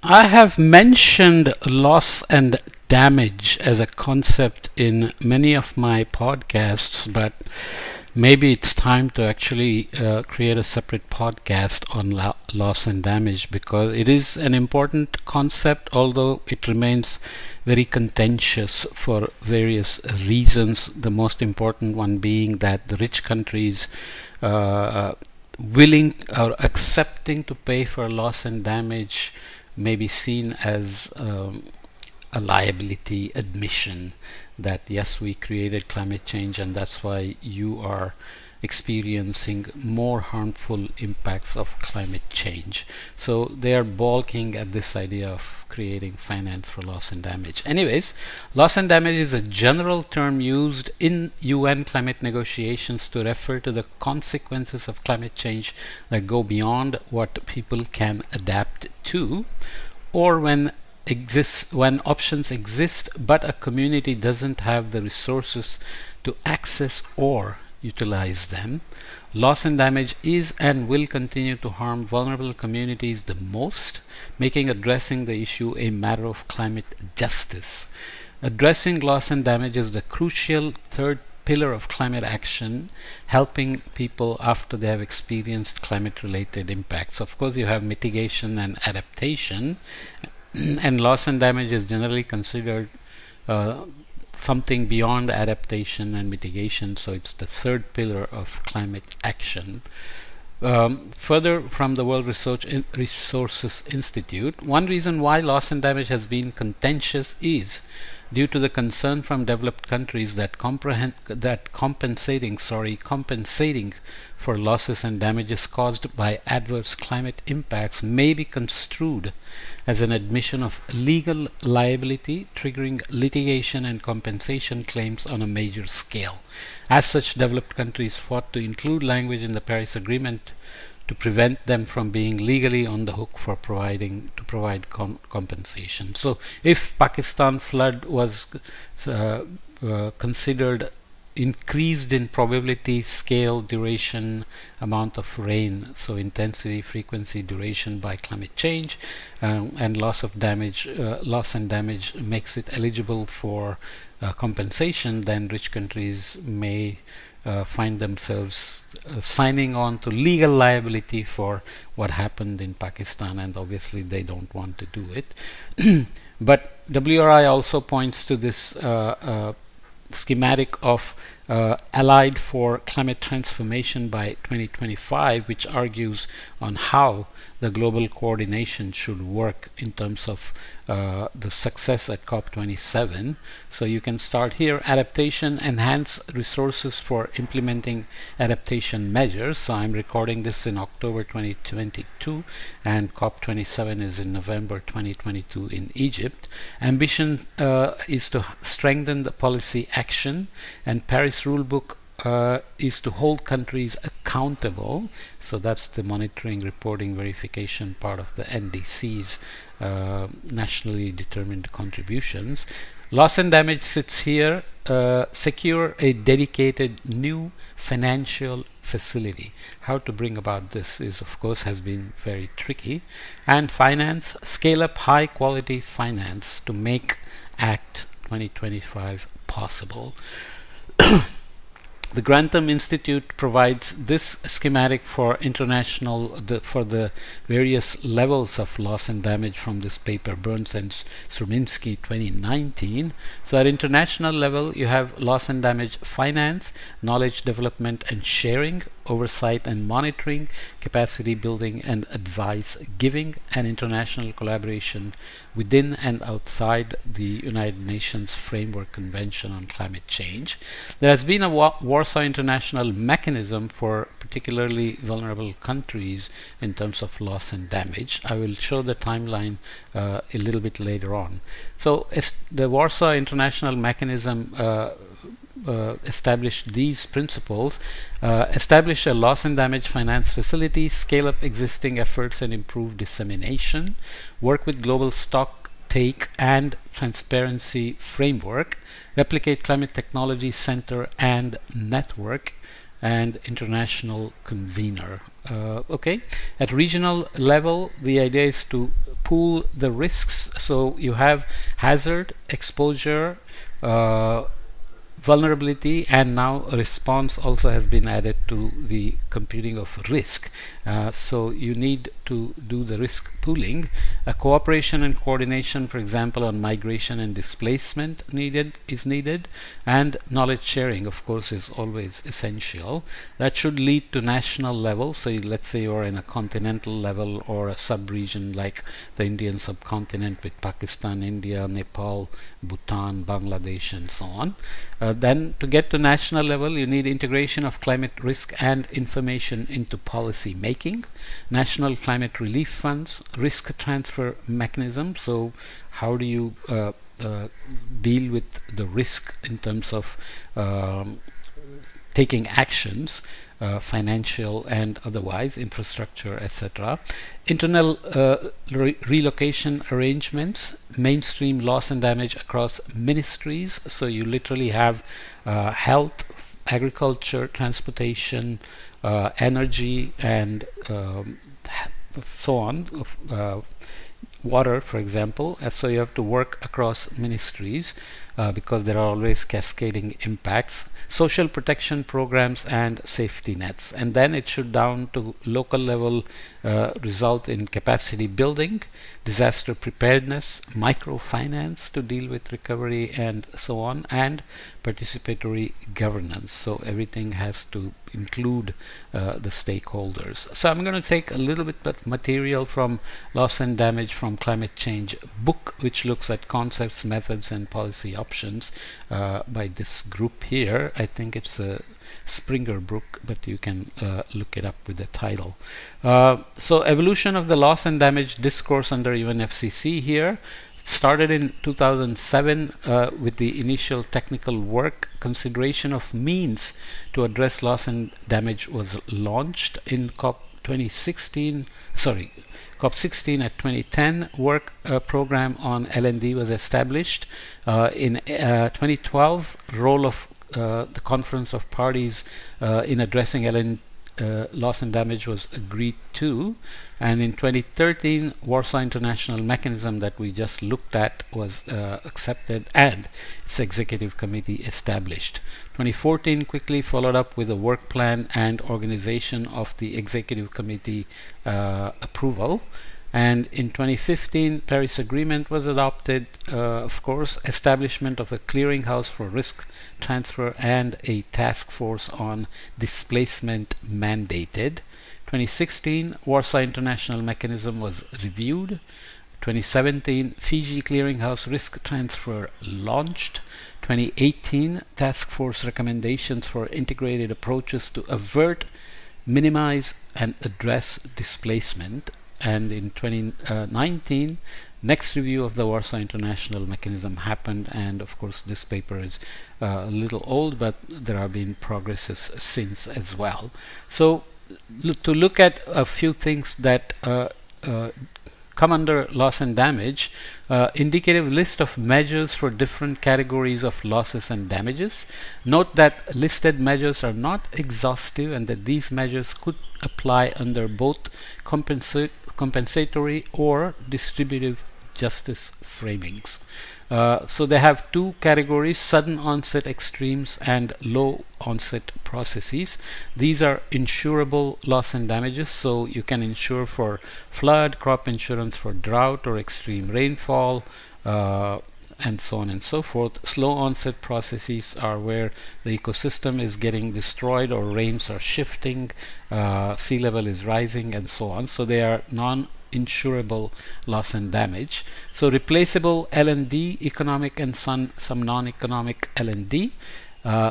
I have mentioned loss and damage as a concept in many of my podcasts, but maybe it's time to actually create a separate podcast on loss and damage, because it is an important concept, although it remains very contentious for various reasons. The most important one being that the rich countries willing or accepting to pay for loss and damage may be seen as a liability admission that yes, we created climate change and that's why you are experiencing more harmful impacts of climate change. So they are balking at this idea of creating finance for loss and damage. Anyways, loss and damage is a general term used in UN climate negotiations to refer to the consequences of climate change that go beyond what people can adapt to, or when options exist but a community doesn't have the resources to access or utilize them. Loss and damage is and will continue to harm vulnerable communities the most, making addressing the issue a matter of climate justice. Addressing loss and damage is the crucial third pillar of climate action, helping people after they have experienced climate-related impacts. Of course, you have mitigation and adaptation, and loss and damage is generally considered something beyond adaptation and mitigation, so it's the third pillar of climate action. Further, from the World Resources Institute, one reason why loss and damage has been contentious is due to the concern from developed countries that compensating for losses and damages caused by adverse climate impacts may be construed as an admission of legal liability, triggering litigation and compensation claims on a major scale. As such, developed countries fought to include language in the Paris Agreement to prevent them from being legally on the hook for provide compensation. So if Pakistan flood was considered increased in probability, scale, duration, amount of rain, so intensity, frequency, duration by climate change, and loss and damage makes it eligible for compensation, then rich countries may find themselves signing on to legal liability for what happened in Pakistan, and obviously they don't want to do it. But WRI also points to this schematic of Allied for Climate Transformation by 2025, which argues on how the global coordination should work in terms of the success at COP27. So you can start here: adaptation, enhance resources for implementing adaptation measures. So I'm recording this in October 2022 and COP27 is in November 2022 in Egypt. Ambition is to strengthen the policy action, and Paris Rulebook is to hold countries accountable. So that's the monitoring, reporting, verification part of the NDC's nationally determined contributions. Loss and damage sits here. Secure a dedicated new financial facility. How to bring about this is, of course, has been very tricky. And finance, scale up high quality finance to make Act 2025 possible. The Grantham Institute provides this schematic for for the various levels of loss and damage from this paper, Burns and Struminsky 2019. So at international level, you have loss and damage finance, knowledge development and sharing, oversight and monitoring, capacity building and advice giving, and international collaboration within and outside the United Nations Framework Convention on Climate Change. There has been a Warsaw International Mechanism for particularly vulnerable countries in terms of loss and damage. I will show the timeline a little bit later on. So the Warsaw International Mechanism establish these principles: establish a loss and damage finance facility, scale up existing efforts and improve dissemination, work with global stock take and transparency framework, replicate climate technology center and network, and international convener. Okay, at regional level, the idea is to pool the risks. So you have hazard, exposure, vulnerability, and now a response also has been added to the computing of risk. So you need to do the risk pooling. Cooperation and coordination, for example, on migration and displacement is needed, and knowledge sharing, of course, is always essential. That should lead to national level. So let's say you're in a continental level or a sub-region like the Indian subcontinent with Pakistan, India, Nepal, Bhutan, Bangladesh, and so on. Then to get to national level, you need integration of climate risk and information into policy making, national climate relief funds, risk transfer mechanism. So how do you deal with the risk in terms of taking actions, financial and otherwise, infrastructure, etc. Internal relocation arrangements, mainstream loss and damage across ministries. So you literally have health, agriculture, transportation, energy, and so on. Water, for example. So you have to work across ministries because there are always cascading impacts. Social protection programs and safety nets, and then it should down to local level result in capacity building, disaster preparedness, microfinance to deal with recovery and so on, and participatory governance. So everything has to include the stakeholders. So I'm going to take a little bit of material from Loss and Damage from Climate Change book, which looks at concepts, methods, and policy options by this group here. I think it's a Springer book, but you can look it up with the title. So evolution of the loss and damage discourse under UNFCCC here started in 2007 with the initial technical work. Consideration of means to address loss and damage was launched in COP 16 at 2010. Work program on LND was established. In 2012, role of the Conference of Parties in addressing LND loss and damage was agreed to, and in 2013 Warsaw International Mechanism that we just looked at was accepted and its executive committee established. 2014 quickly followed up with a work plan and organization of the executive committee approval. And in 2015, Paris Agreement was adopted, of course, establishment of a clearinghouse for risk transfer and a task force on displacement mandated. 2016, Warsaw International Mechanism was reviewed. 2017, Fiji Clearinghouse Risk Transfer launched. 2018, Task Force recommendations for integrated approaches to avert, minimize, and address displacement. And in 2019, next review of the Warsaw International Mechanism happened, and of course this paper is a little old, but there have been progresses since as well. So to look at a few things that come under loss and damage, indicative list of measures for different categories of losses and damages. Note that listed measures are not exhaustive and that these measures could apply under both compensatory or distributive justice framings. So they have two categories: sudden onset extremes and low onset processes. These are insurable loss and damages, so you can insure for flood, crop insurance for drought or extreme rainfall, and so on and so forth. Slow onset processes are where the ecosystem is getting destroyed or rains are shifting, sea level is rising, and so on. So they are non-insurable loss and damage. So replaceable L&D, economic and some non-economic L&D.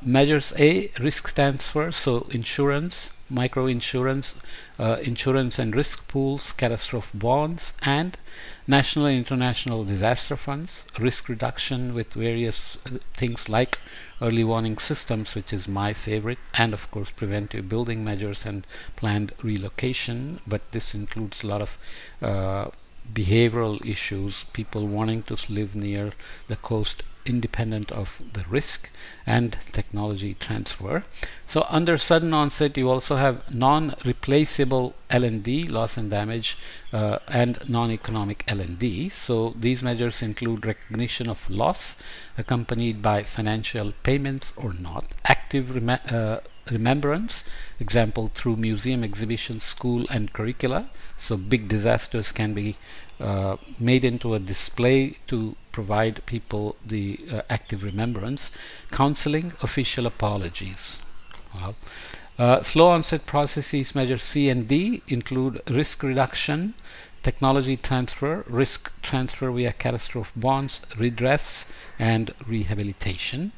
Measures A, risk transfer, so insurance, micro-insurance, insurance and risk pools, catastrophe bonds, and national and international disaster funds, risk reduction with various things like early warning systems, which is my favorite, and of course preventive building measures and planned relocation. But this includes a lot of behavioral issues, people wanting to live near the coast independent of the risk, and technology transfer. So under sudden onset, you also have non-replaceable L&D, loss and damage, and non-economic L&D. So these measures include recognition of loss accompanied by financial payments or not, active remembrance, example through museum exhibitions, school and curricula. So big disasters can be made into a display to provide people the active remembrance. Counseling, official apologies. Slow onset processes measure C and D include risk reduction, technology transfer, risk transfer via catastrophe bonds, redress, and rehabilitation.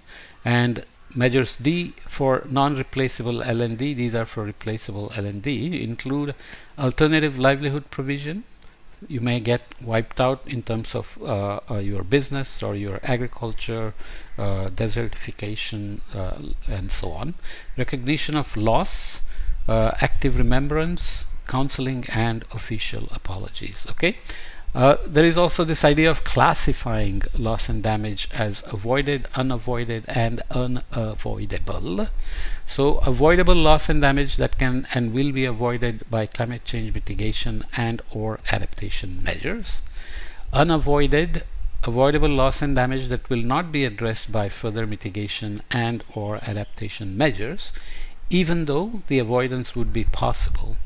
And measures D for non-replaceable L&D, these are for replaceable L&D, include alternative livelihood provision. You may get wiped out in terms of your business or your agriculture, desertification, and so on. Recognition of loss, active remembrance, counseling, and official apologies. Okay. There is also this idea of classifying loss and damage as avoided, unavoided, and unavoidable. So avoidable loss and damage that can and will be avoided by climate change mitigation and or adaptation measures. Avoidable loss and damage that will not be addressed by further mitigation and or adaptation measures, even though the avoidance would be possible.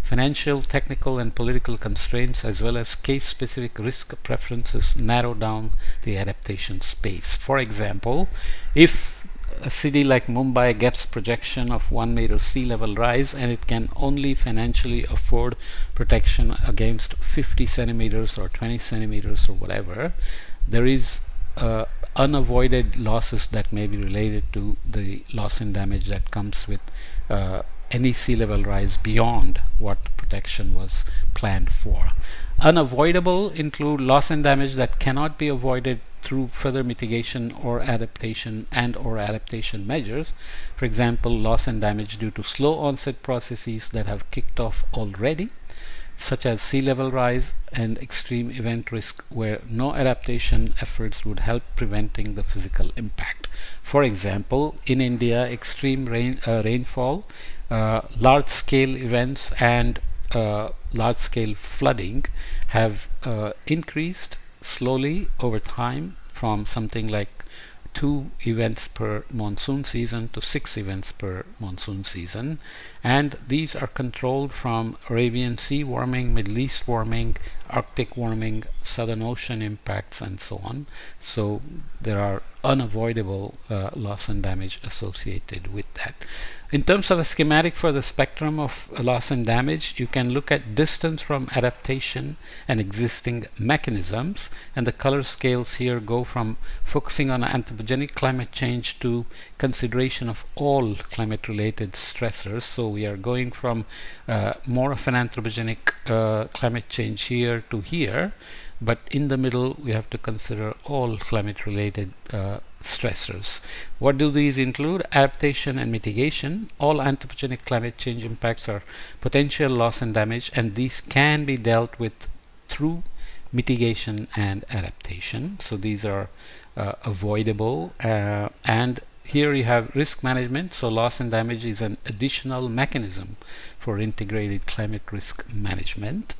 Financial, technical, and political constraints as well as case-specific risk preferences narrow down the adaptation space. For example, if a city like Mumbai gets projection of 1 meter sea level rise and it can only financially afford protection against 50 centimeters or 20 centimeters or whatever, there is unavoided losses that may be related to the loss and damage that comes with any sea level rise beyond what protection was planned for. Unavoidable include loss and damage that cannot be avoided through further mitigation or adaptation and or adaptation measures. For example, loss and damage due to slow onset processes that have kicked off already, such as sea level rise and extreme event risk where no adaptation efforts would help preventing the physical impact. For example, in India, extreme rainfall, large-scale events and large-scale flooding have increased slowly over time from something like 2 events per monsoon season to 6 events per monsoon season, and these are controlled from Arabian Sea warming, Middle East warming, Arctic warming, Southern Ocean impacts, and so on. So there are unavoidable loss and damage associated with that. In terms of a schematic for the spectrum of loss and damage, you can look at distance from adaptation and existing mechanisms, and the color scales here go from focusing on anthropogenic climate change to consideration of all climate related stressors. So we are going from more of an anthropogenic climate change here to here, but in the middle we have to consider all climate related stressors. What do these include? Adaptation and mitigation. All anthropogenic climate change impacts are potential loss and damage, and these can be dealt with through mitigation and adaptation. So these are avoidable, and here you have risk management. So loss and damage is an additional mechanism for integrated climate risk management.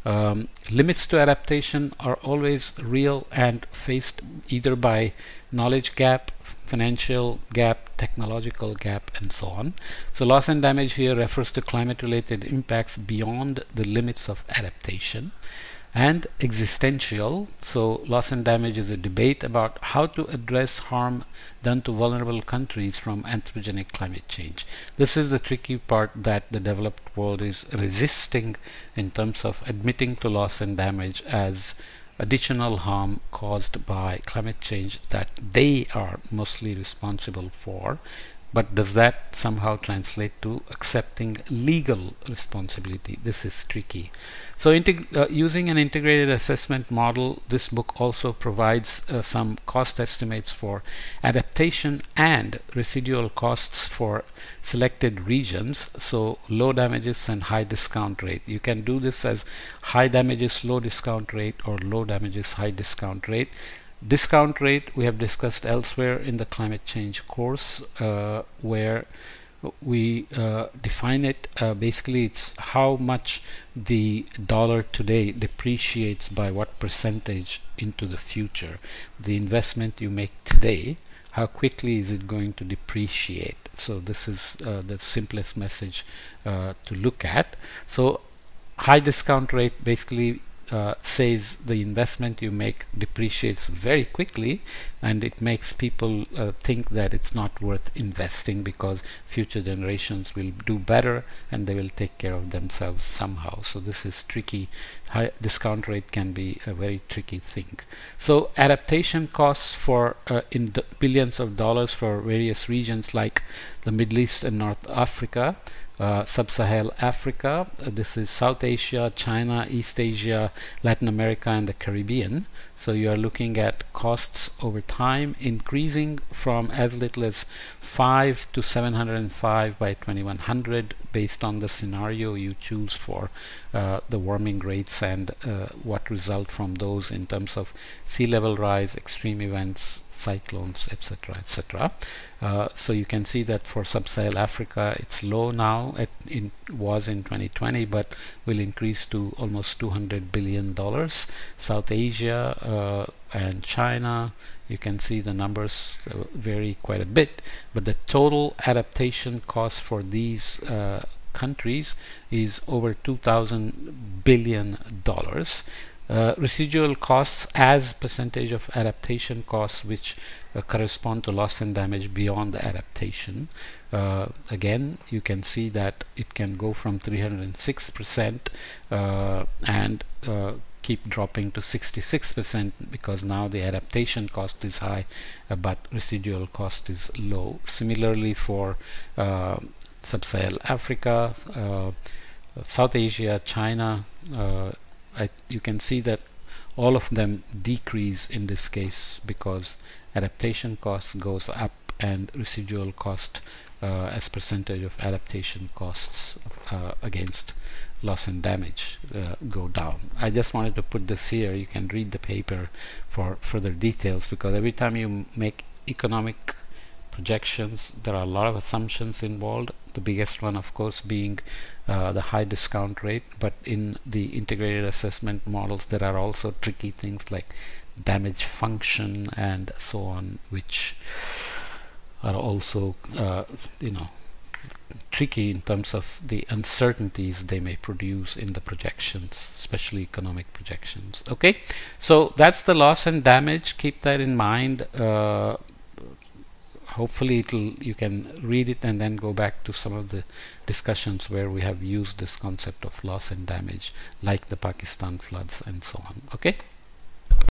Limits to adaptation are always real and faced either by knowledge gap, financial gap, technological gap, and so on. So loss and damage here refers to climate related impacts beyond the limits of adaptation. And existential, so loss and damage is a debate about how to address harm done to vulnerable countries from anthropogenic climate change. This is the tricky part that the developed world is resisting in terms of admitting to loss and damage as additional harm caused by climate change that they are mostly responsible for. But does that somehow translate to accepting legal responsibility? This is tricky. So using an integrated assessment model, this book also provides some cost estimates for adaptation and residual costs for selected regions. So low damages and high discount rate. You can do this as high damages, low discount rate, or low damages, high discount rate. Discount rate we have discussed elsewhere in the climate change course, where we define it. Basically, it's how much the dollar today depreciates by what percentage into the future. The investment you make today, how quickly is it going to depreciate? So this is the simplest message to look at. So high discount rate basically says the investment you make depreciates very quickly, and it makes people think that it's not worth investing because future generations will do better and they will take care of themselves somehow. So this is tricky. High discount rate can be a very tricky thing. So adaptation costs for in billions of dollars for various regions like the Middle East and North Africa, Sub-Saharan Africa, this is South Asia, China, East Asia, Latin America, and the Caribbean. So you are looking at costs over time increasing from as little as 5 to 705 by 2100 based on the scenario you choose for the warming rates and what result from those in terms of sea level rise, extreme events, cyclones, etc., etc. So you can see that for Sub-Saharan Africa it's low now, was in 2020, but will increase to almost $200 billion. South Asia and China, you can see the numbers vary quite a bit, but the total adaptation cost for these countries is over $2,000 billion. Residual costs as percentage of adaptation costs, which correspond to loss and damage beyond the adaptation. Again, you can see that it can go from 306% and keep dropping to 66% because now the adaptation cost is high, but residual cost is low. Similarly for Sub-Saharan Africa, South Asia, China, you can see that all of them decrease in this case because adaptation cost goes up and residual cost as percentage of adaptation costs against loss and damage go down. I just wanted to put this here. You can read the paper for further details because every time you make economic projections there are a lot of assumptions involved, the biggest one of course being the high discount rate, but in the integrated assessment models there are also tricky things like damage function and so on, which are also tricky in terms of the uncertainties they may produce in the projections, especially economic projections. Okay, so that's the loss and damage. Keep that in mind. Hopefully you can read it and then go back to some of the discussions where we have used this concept of loss and damage, like the Pakistan floods and so on. Okay.